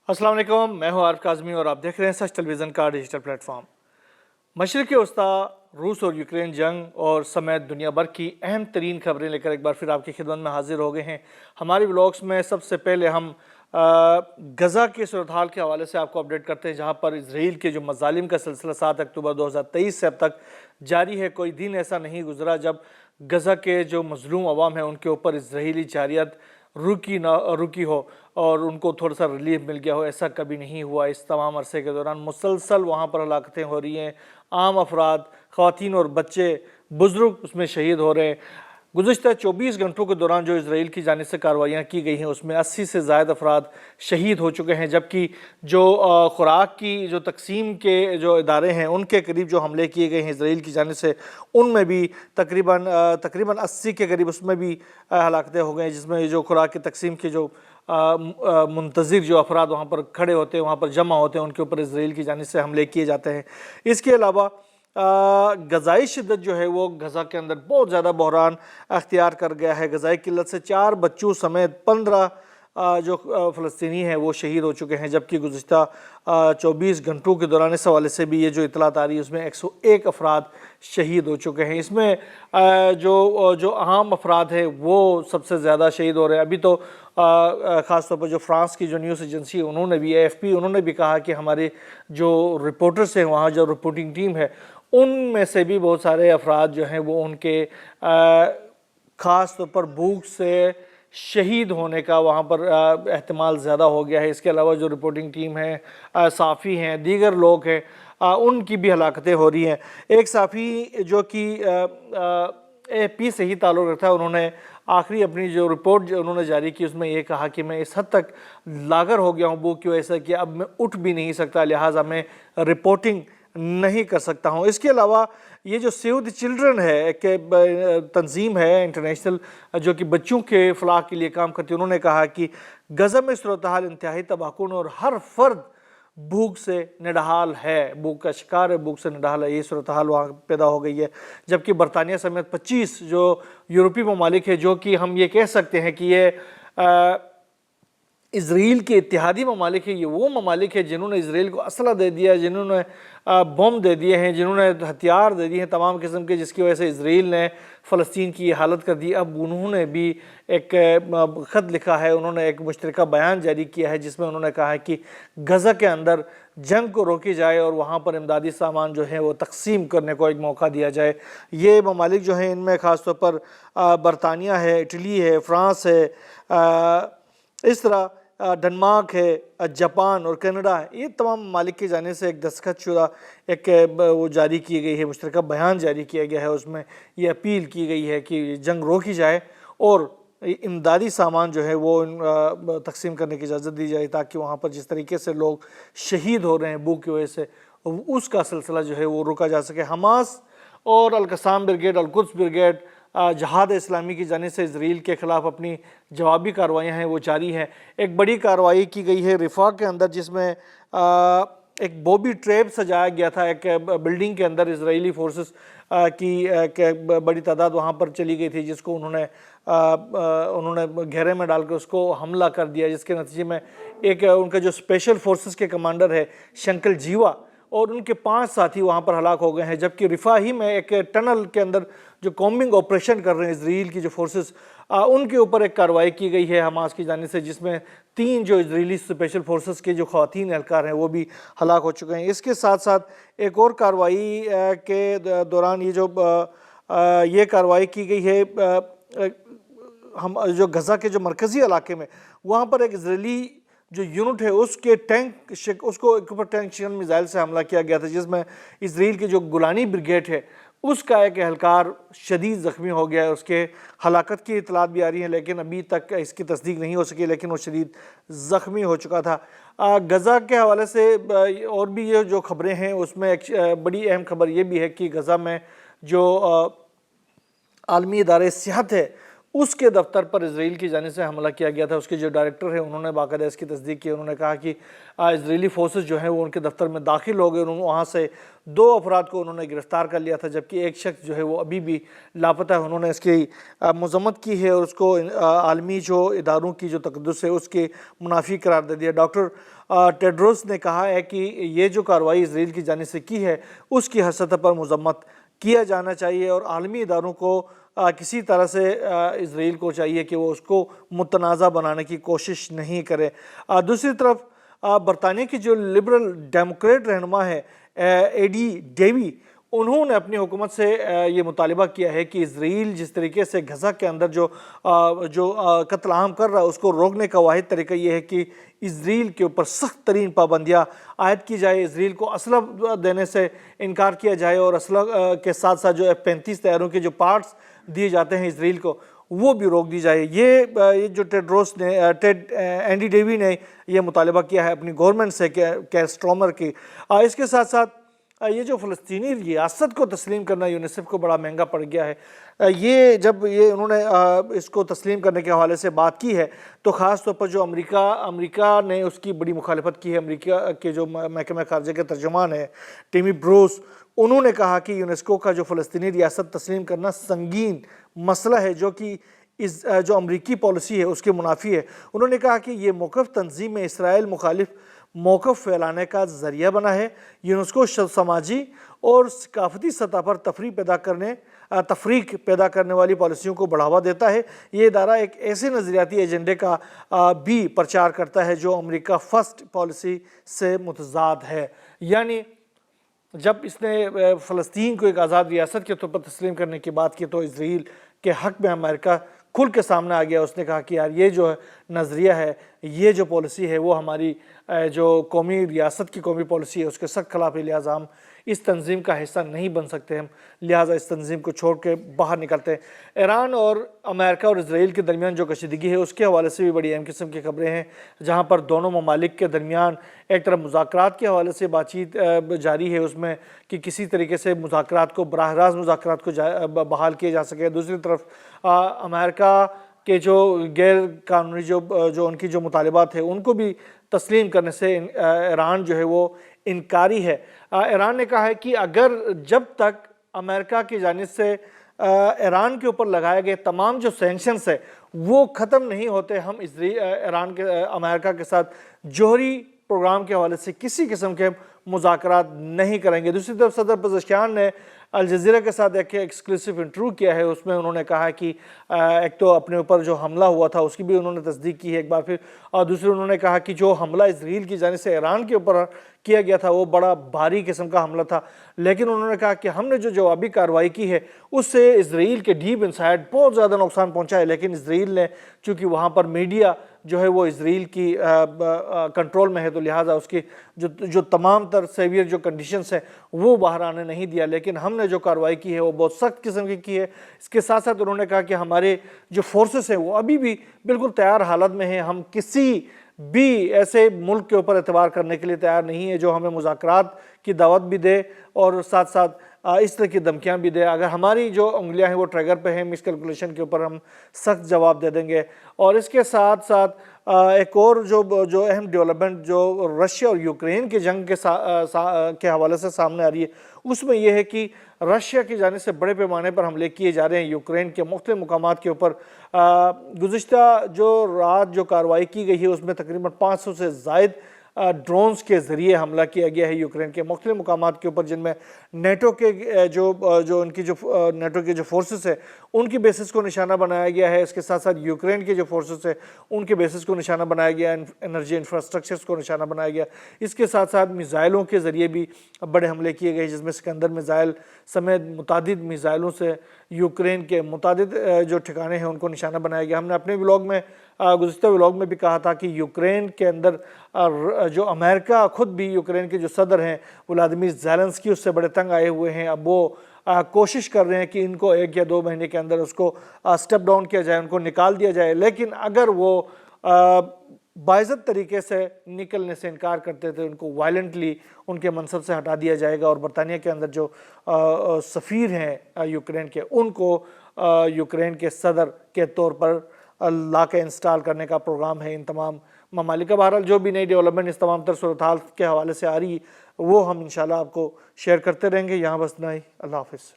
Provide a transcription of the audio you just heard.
السلام علیکم، میں ہوں عارف کاظمی اور آپ دیکھ رہے ہیں سچ ٹیلی ویژن کا ڈیجیٹل پلیٹ فارم۔ مشرق وسطی، روس اور یوکرین جنگ اور سمیت دنیا بھر کی اہم ترین خبریں لے کر ایک بار پھر آپ کی خدمت میں حاضر ہو گئے ہیں۔ ہماری ولاگس میں سب سے پہلے ہم غزہ کے صورتحال کے حوالے سے آپ کو اپڈیٹ کرتے ہیں، جہاں پر اسرائیل کے جو مظالم کا سلسلہ 7 اکتوبر 2023 سے اب تک جاری ہے۔ کوئی دن ایسا نہیں گزرا جب غزہ کے جو مظلوم عوام ہیں ان کے اوپر اسرائیلی جارحیت رکی ہو اور ان کو تھوڑا سا ریلیف مل گیا ہو، ایسا کبھی نہیں ہوا۔ اس تمام عرصے کے دوران مسلسل وہاں پر ہلاکتیں ہو رہی ہیں، عام افراد، خواتین اور بچے، بزرگ اس میں شہید ہو رہے ہیں۔ گزشتہ 24 گھنٹوں کے دوران جو اسرائیل کی جانب سے کارروائیاں کی گئی ہیں اس میں 80 سے زائد افراد شہید ہو چکے ہیں، جبکہ جو خوراک کی جو تقسیم کے جو ادارے ہیں ان کے قریب جو حملے کیے گئے ہیں اسرائیل کی جانب سے، ان میں بھی تقریباً 80 کے قریب اس میں بھی ہلاکتیں ہو گئے ہیں، جس میں جو خوراک کی تقسیم کے جو منتظر جو افراد وہاں پر کھڑے ہوتے ہیں، وہاں پر جمع ہوتے ہیں، ان کے اوپر اسرائیل کی جانب سے حملے کیے جاتے ہیں۔ اس کے علاوہ غذائی شدت جو ہے وہ غزہ کے اندر بہت زیادہ بحران اختیار کر گیا ہے۔ غذائی قلت سے 4 بچوں سمیت 15 جو فلسطینی ہیں وہ شہید ہو چکے ہیں، جبکہ گزشتہ 24 گھنٹوں کے دوران اس حوالے سے بھی یہ جو اطلاعات آ رہی ہے اس میں 101 افراد شہید ہو چکے ہیں۔ اس میں جو عام افراد ہیں وہ سب سے زیادہ شہید ہو رہے ہیں۔ ابھی تو خاص طور پر جو فرانس کی جو نیوز ایجنسی انہوں نے بھی AFP انہوں نے بھی کہا کہ ہمارے جو رپورٹرز ہیں، وہاں جو رپورٹنگ ٹیم ہے، ان میں سے بھی بہت سارے افراد جو ہیں وہ ان کے خاص طور پر بھوک سے شہید ہونے کا وہاں پر احتمال زیادہ ہو گیا ہے۔ اس کے علاوہ جو رپورٹنگ ٹیم ہے، صحافی ہیں، دیگر لوگ ہیں، ان کی بھی ہلاکتیں ہو رہی ہیں۔ ایک صحافی جو کہ AFP سے ہی تعلق رکھتا ہے، انہوں نے آخری اپنی جو رپورٹ جو انہوں نے جاری کی اس میں یہ کہا کہ میں اس حد تک لاغر ہو گیا ہوں بھوک کی وجہ سے کہ اب میں اٹھ بھی نہیں سکتا، لہٰذا میں رپورٹنگ نہیں کر سکتا ہوں۔ اس کے علاوہ یہ جو سیو دی چلڈرن ہے، ایک تنظیم ہے انٹرنیشنل جو کہ بچوں کے فلاح کے لیے کام کرتی ہے، انہوں نے کہا کہ غزہ میں صورتحال انتہائی تباہ کن اور ہر فرد بھوک سے نڈھال ہے، بھوک کا شکار ہے، بھوک سے نڈھال ہے۔ یہ صورتحال وہاں پیدا ہو گئی ہے، جبکہ برطانیہ سمیت 25 جو یورپی ممالک ہیں جو کہ ہم یہ کہہ سکتے ہیں کہ یہ اسرائیل کے اتحادی ممالک ہیں، یہ وہ ممالک ہیں جنہوں نے اسرائیل کو اسلحہ دے دیا ہے، جنہوں نے بم دے دیے ہیں، جنہوں نے ہتھیار دے دیے ہیں تمام قسم کے، جس کی وجہ سے اسرائیل نے فلسطین کی یہ حالت کر دی۔ اب انہوں نے بھی ایک خط لکھا ہے، انہوں نے ایک مشترکہ بیان جاری کیا ہے جس میں انہوں نے کہا ہے کہ غزہ کے اندر جنگ کو روکی جائے اور وہاں پر امدادی سامان جو ہے وہ تقسیم کرنے کو ایک موقع دیا جائے۔ یہ ممالک جو ہیں ان میں خاص طور پر برطانیہ ہے، اٹلی ہے، فرانس ہے، اس طرح ڈنمارک ہے، جاپان اور کینیڈا ہے۔ یہ تمام ممالک کی جانب سے ایک دستخط شدہ ایک وہ جاری کی گئی ہے، مشترکہ بیان جاری کیا گیا ہے، اس میں یہ اپیل کی گئی ہے کہ جنگ روکی جائے اور امدادی سامان جو ہے وہ تقسیم کرنے کی اجازت دی جائے، تاکہ وہاں پر جس طریقے سے لوگ شہید ہو رہے ہیں بھوک کی وجہ سے اس کا سلسلہ جو ہے وہ روکا جا سکے۔ حماس اور القسام بریگیڈ، القدس بریگیڈ، جہاد اسلامی کی جانب سے اسرائیل کے خلاف اپنی جوابی کارروائیاں ہیں وہ جاری ہیں۔ ایک بڑی کارروائی کی گئی ہے رفح کے اندر، جس میں ایک بوبی ٹریپ سجایا گیا تھا ایک بلڈنگ کے اندر۔ اسرائیلی فورسز کی ایک بڑی تعداد وہاں پر چلی گئی تھی، جس کو انہوں نے گھیرے میں ڈال کے اس کو حملہ کر دیا، جس کے نتیجے میں ایک ان کا جو اسپیشل فورسز کے کمانڈر ہے شنکل جیوا اور ان کے 5 ساتھی وہاں پر ہلاک ہو گئے ہیں، جبکہ رفح ہی میں ایک ٹنل کے اندر جو کومبنگ آپریشن کر رہے ہیں اسرائیل کی جو فورسز، ان کے اوپر ایک کارروائی کی گئی ہے حماس کی جانب سے، جس میں 3 جو اسرائیلی اسپیشل فورسز کے جو خواتین اہلکار ہیں وہ بھی ہلاک ہو چکے ہیں۔ اس کے ساتھ ساتھ ایک اور کارروائی کے دوران یہ کارروائی کی گئی ہے جو غزہ کے جو مرکزی علاقے میں، وہاں پر ایک اسرائیلی جو یونٹ ہے اس کے اس کو اوپر ٹینک شکن میزائل سے حملہ کیا گیا تھا، جس میں اسرائیل کی جو گولانی بریگیڈ ہے اس کا ایک اہلکار شدید زخمی ہو گیا ہے۔ اس کے ہلاکت کی اطلاعات بھی آ رہی ہیں، لیکن ابھی تک اس کی تصدیق نہیں ہو سکی، لیکن وہ شدید زخمی ہو چکا تھا۔ غزہ کے حوالے سے اور بھی یہ جو خبریں ہیں اس میں ایک بڑی اہم خبر یہ بھی ہے کہ غزہ میں جو عالمی ادارے صحت ہے اس کے دفتر پر اسرائیل کی جانب سے حملہ کیا گیا تھا۔ اس کے جو ڈائریکٹر ہیں انہوں نے باقاعدہ اس کی تصدیق کی، انہوں نے کہا کہ اسرائیلی فورسز جو ہیں وہ ان کے دفتر میں داخل ہو گئے، وہاں سے 2 افراد کو انہوں نے گرفتار کر لیا تھا، جبکہ ایک شخص جو ہے وہ ابھی بھی لاپتہ ہے۔ انہوں نے اس کی مذمت کی ہے اور اس کو عالمی جو اداروں کی جو تقدس ہے اس کے منافی قرار دے دیا۔ ڈاکٹر ٹیڈروس نے کہا ہے کہ یہ جو کارروائی اسرائیل کی جانب سے کی ہے اس کی ہر سطح پر مذمت کیا جانا چاہیے، اور عالمی اداروں کو کسی طرح سے اسرائیل کو چاہیے کہ وہ اس کو متنازع بنانے کی کوشش نہیں کرے۔ دوسری طرف برطانیہ کی جو لبرل ڈیموکریٹ رہنما ہے ایڈی ڈیوی، انہوں نے اپنی حکومت سے یہ مطالبہ کیا ہے کہ اسرائیل جس طریقے سے غزہ کے اندر جو قتل عام کر رہا ہے اس کو روکنے کا واحد طریقہ یہ ہے کہ اسرائیل کے اوپر سخت ترین پابندیاں عائد کی جائے، اسرائیل کو اسلحہ دینے سے انکار کیا جائے، اور اسلحہ کے ساتھ ساتھ جو F-35 طیاروں کے جو پارٹس دیے جاتے ہیں اسرائیل کو وہ بھی روک دی جائے۔ یہ جو اینڈی ڈیوی نے یہ مطالبہ کیا ہے اپنی گورنمنٹ سے کیئر سٹارمر کی۔ اس کے ساتھ ساتھ یہ جو فلسطینی ریاست کو تسلیم کرنا یونیسیف کو بڑا مہنگا پڑ گیا ہے۔ جب انہوں نے اس کو تسلیم کرنے کے حوالے سے بات کی ہے تو خاص طور پر جو امریکہ نے اس کی بڑی مخالفت کی ہے۔ امریکہ کے جو محکمہ خارجہ کے ترجمان ہیں ٹیمی بروس، انہوں نے کہا کہ یونیسکو کا جو فلسطینی ریاست تسلیم کرنا سنگین مسئلہ ہے جو کہ جو امریکی پالیسی ہے اس کے منافی ہے۔ انہوں نے کہا کہ یہ موقف تنظیم اسرائیل مخالف موقف پھیلانے کا ذریعہ بنا ہے۔ یونیسکو سماجی اور ثقافتی سطح پر تفریق پیدا کرنے والی پالیسیوں کو بڑھاوا دیتا ہے۔ یہ ادارہ ایک ایسے نظریاتی ایجنڈے کا بھی پرچار کرتا ہے جو امریکہ فرسٹ پالیسی سے متضاد ہے۔ یعنی جب اس نے فلسطین کو ایک آزاد ریاست کے طور پر تسلیم کرنے کی بات کی تو اسرائیل کے حق میں امریکہ کھل کے سامنے آ گیا۔ اس نے کہا کہ یار یہ جو نظریہ ہے، یہ جو پالیسی ہے وہ ہماری جو قومی ریاست کی قومی پالیسی ہے اس کے سخت خلاف ہے، لہٰذا ہم اس تنظیم کا حصہ نہیں بن سکتے، ہم لہٰذا اس تنظیم کو چھوڑ کے باہر نکلتے ہیں۔ ایران اور امریکہ اور اسرائیل کے درمیان جو کشیدگی ہے اس کے حوالے سے بھی بڑی اہم قسم کی خبریں ہیں، جہاں پر دونوں ممالک کے درمیان ایک طرف مذاکرات کے حوالے سے بات چیت جاری ہے، اس میں کہ کسی طریقے سے مذاکرات کو براہ راست مذاکرات کو بحال کیا جا سکے۔ دوسری طرف امریکہ کے جو غیر قانونی جو ان کی جو مطالبات ہیں ان کو بھی تسلیم کرنے سے ایران جو ہے وہ انکاری ہے۔ ایران نے کہا ہے کہ جب تک امریکہ کی جانب سے ایران کے اوپر لگائے گئے تمام جو سینکشنز ہیں وہ ختم نہیں ہوتے، ہم امریکہ کے ساتھ جوہری پروگرام کے حوالے سے کسی قسم کے مذاکرات نہیں کریں گے۔ دوسری طرف صدر پزشکیان نے الجزیرہ کے ساتھ ایک ایکسکلوسیو انٹرویو کیا ہے، اس میں انہوں نے کہا کہ ایک تو اپنے اوپر جو حملہ ہوا تھا اس کی بھی انہوں نے تصدیق کی ہے ایک بار پھر، اور دوسری انہوں نے کہا کہ جو حملہ اسرائیل کی جانب سے ایران کے اوپر کیا گیا تھا وہ بڑا بھاری قسم کا حملہ تھا، لیکن انہوں نے کہا کہ ہم نے جو جوابی کارروائی کی ہے اس سے اسرائیل کے ڈیپ انسائڈ بہت زیادہ نقصان پہنچا ہے، لیکن اسرائیل نے چونکہ وہاں پر میڈیا جو ہے وہ اسرائیل کی کنٹرول میں ہے تو لہٰذا اس کی جو تمام تر سیویئر جو کنڈیشنز ہیں وہ باہر آنے نہیں دیا، لیکن ہم نے جو کارروائی کی ہے وہ بہت سخت قسم کی ہے۔ اس کے ساتھ ساتھ انہوں نے کہا کہ ہمارے جو فورسز ہیں وہ ابھی بھی بالکل تیار حالت میں ہیں، ہم کسی بھی ایسے ملک کے اوپر اعتبار کرنے کے لیے تیار نہیں ہے جو ہمیں مذاکرات کی دعوت بھی دے اور ساتھ ساتھ اس طرح کی دھمکیاں بھی دے۔ اگر ہماری جو انگلیاں ہیں وہ ٹریگر پہ ہیں مس کیلکولیشن کے اوپر، ہم سخت جواب دے دیں گے۔ اور اس کے ساتھ ساتھ ایک اور جو اہم ڈیولپمنٹ جو رشیا اور یوکرین کی جنگ کے حوالے سے سامنے آ رہی ہے اس میں یہ ہے کہ رشیا کی جانب سے بڑے پیمانے پر حملے کیے جا رہے ہیں یوکرین کے مختلف مقامات کے اوپر۔ گزشتہ جو رات جو کارروائی کی گئی ہے اس میں تقریباً 500 سے زائد ڈرونز کے ذریعے حملہ کیا گیا ہے یوکرین کے مختلف مقامات کے اوپر، جن میں نیٹو کے نیٹو کے جو فورسز ہیں ان کی بیسز کو نشانہ بنایا گیا ہے۔ اس کے ساتھ ساتھ یوکرین کے جو فورسز ہیں ان کے بیسز کو نشانہ بنایا گیا، انرجی انفراسٹرکچرز کو نشانہ بنایا گیا۔ اس کے ساتھ ساتھ میزائلوں کے ذریعے بھی بڑے حملے کیے گئے، جس میں سکندر میزائل سمیت متعدد میزائلوں سے یوکرین کے متعدد جو ٹھکانے ہیں ان کو نشانہ بنایا گیا۔ ہم نے اپنے گزشتہ ولاگ میں بھی کہا تھا کہ یوکرین کے اندر جو امریکہ خود بھی یوکرین کے جو صدر ہیں ولادیمیر زیلنسکی اس سے بڑے تنگ آئے ہوئے ہیں۔ اب وہ کوشش کر رہے ہیں کہ ان کو 1 یا 2 مہینے کے اندر اس کو سٹیپ ڈاؤن کیا جائے، ان کو نکال دیا جائے، لیکن اگر وہ باعزت طریقے سے نکلنے سے انکار کرتے تھے ان کو وائلنٹلی ان کے منصب سے ہٹا دیا جائے گا، اور برطانیہ کے اندر جو سفیر ہیں یوکرین کے ان کو یوکرین کے صدر کے طور پر لا کے انسٹال کرنے کا پروگرام ہے ان تمام ممالک کا۔ بہرحال جو بھی نئی ڈیولپمنٹ اس تمام تر صورتحال کے حوالے سے آ رہی وہ ہم انشاءاللہ آپ کو شیئر کرتے رہیں گے۔ یہاں بس اتنا ہی، اللہ حافظ۔